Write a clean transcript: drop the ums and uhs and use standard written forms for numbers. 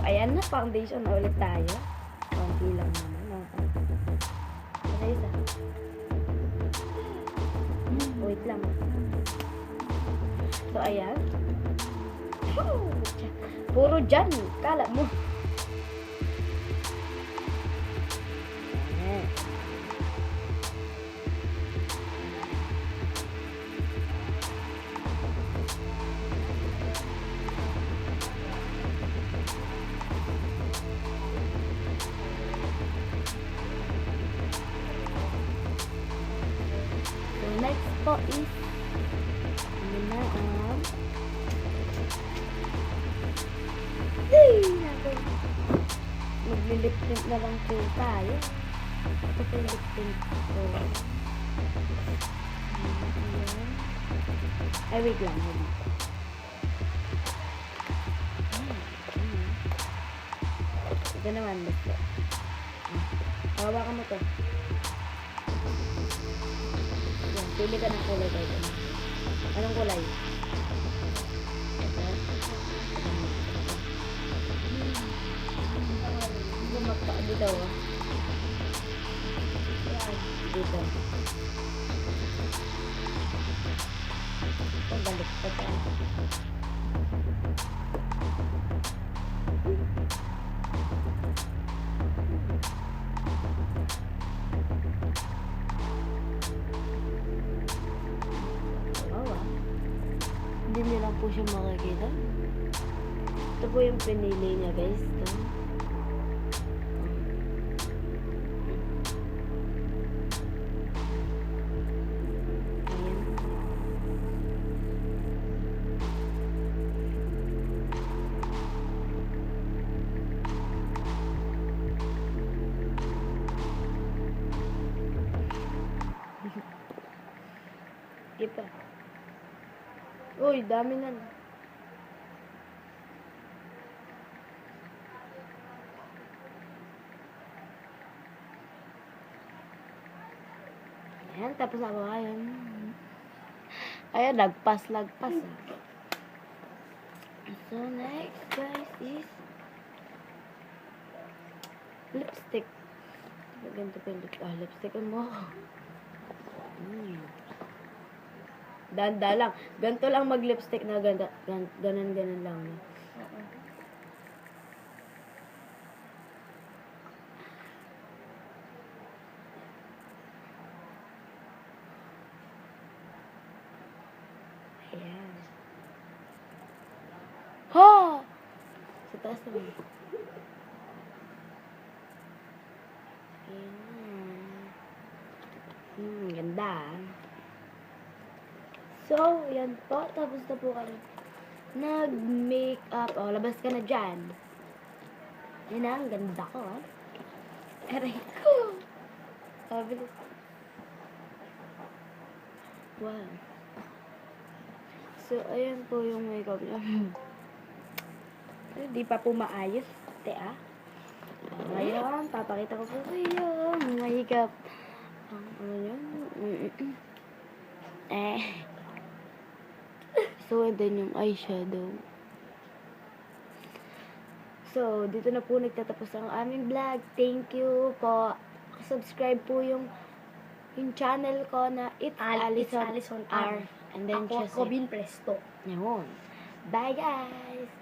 ayan na, foundation na ulit tayo. Konti lang naman. Isa. Wait lang. So, ayan. Puro dyan. Kala mo. Ayan. So, next po is yun na ang maglilip tint na lang po tayo. Ito po yung lip tint ko. Ay, wait lang. Ito naman, basta. Hawakan mo to. Yan, pili ka ng kulay kayo. Anong kulay? Ito. Magpa dito, oh. Dito. Pagbalik pa tayo. Hindi niyo lang po siya makikita. Ito po yung pinili niya, guys. Ito. Ayan. Kita. Uy, dami na. Ayan, tapos ako ayan. Ayan, lagpas. So, next, guys, is lipstick. Ganito pa yung lipstick mo. Danda lang. Ganito lang mag-lipstick na ganon lang. Ayan. Ho! Sa taas naman. Ayan. Ganda. So, yan po. Tapos na po kami nag-makeup. O, labas ka na dyan. Yan na, ang ganda ko, ha? Aray ko. Bilis. Wow. So, ayan po yung makeup niya. Di pa po maayos. Ah. Ngayon, papakita ko po kayo ang makeup. Ano yun? So, and then yung eyeshadow. So, dito na po nagtatapos ang aming vlog. Thank you po. Subscribe po yung channel ko na It's Alison R. And then ako, Robin Presto. Yun. Bye, guys!